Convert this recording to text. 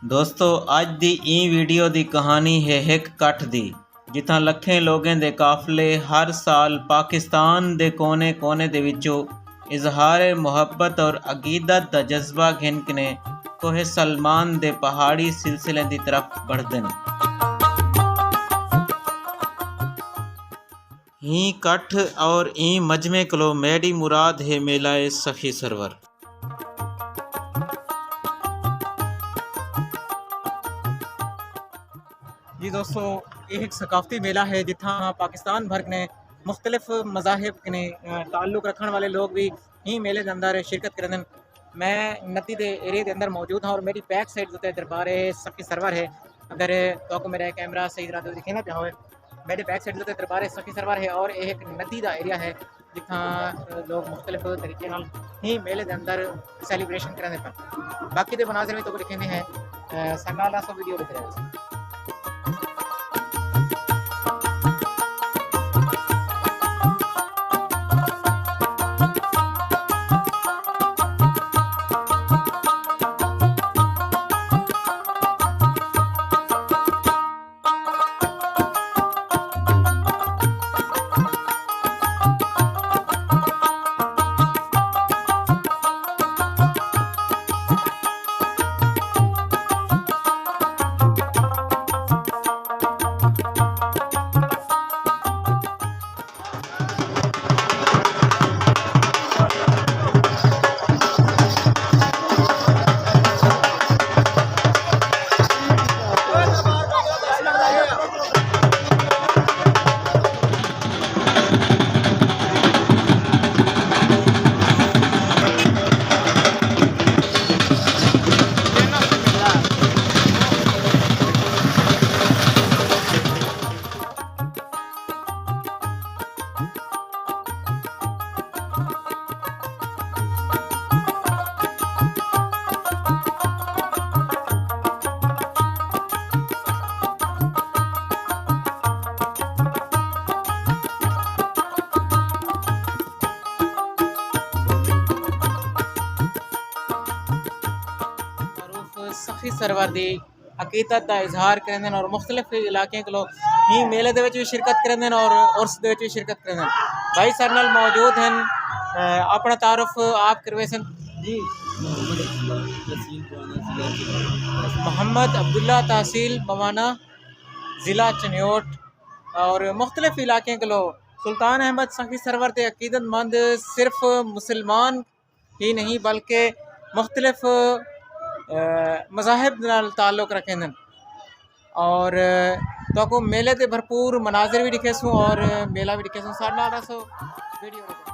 दोस्तों अज दी ई वीडियो दी कहानी है एक कट्ठ दी जिथां लखें लोगों दे काफले हर साल पाकिस्तान दे कोने कोने दे विचों इजहार मुहब्बत और अकीदत दा जज्बा घिन कने कोहे सलमान दे पहाड़ी सिलसिले दी तरफ बढ़दे न। ही कट्ठ और ई मजमे कलो मेरी मुराद है मेलाए सखी सरवर। जी दोस्तों, ये एक सकाफती मेला है जिथा पाकिस्तान भर ने मुख्तलिफ मज़ाहिब ने ताल्लुक़ रखने वाले लोग भी ही मेले के अंदर शिरकत करें। मैं नती के एरिए के अंदर मौजूद हाँ और मेरी बैक साइड जो दरबार है सखी सरवर है। अगर तो मेरा कैमरा सही तरह से दिखे ना पिया हो, मेरे बैक साइड जो दरबार है सखी सरवर है और एक नदी का एरिया है जिथा लोग मुख्तलिफ तरीके ही मेले के अंदर सैलीब्रेशन करें पर बाकी के मनाजर में तो लिखे हैं संगाला सो वीडियो लिख रहे हैं। सखी सरवर की अकीदत का इजहार करें और मुख्तलिफ इलाके के लोग ही मेले भी शिरकत करें और उर्स भी शिरकत करें। भाई सर नाल मौजूद हैं, अपना तारुफ आप करवे सन जी। मोहम्मद अब्दुल्ला तहसील बवाना ज़िला चनियोट और मुख्तलिफ इलाके के लोग सुल्तान अहमद सखी सरवर के अकीदतमंद सिर्फ मुसलमान ही नहीं बल्कि मुख्तलिफ मज़ाहिब नाल ताल्लुक़ रखें और तो मेले के भरपूर मनाजिर भी दिखे सूँ और मेला भी दिखे सूँ। वीडियो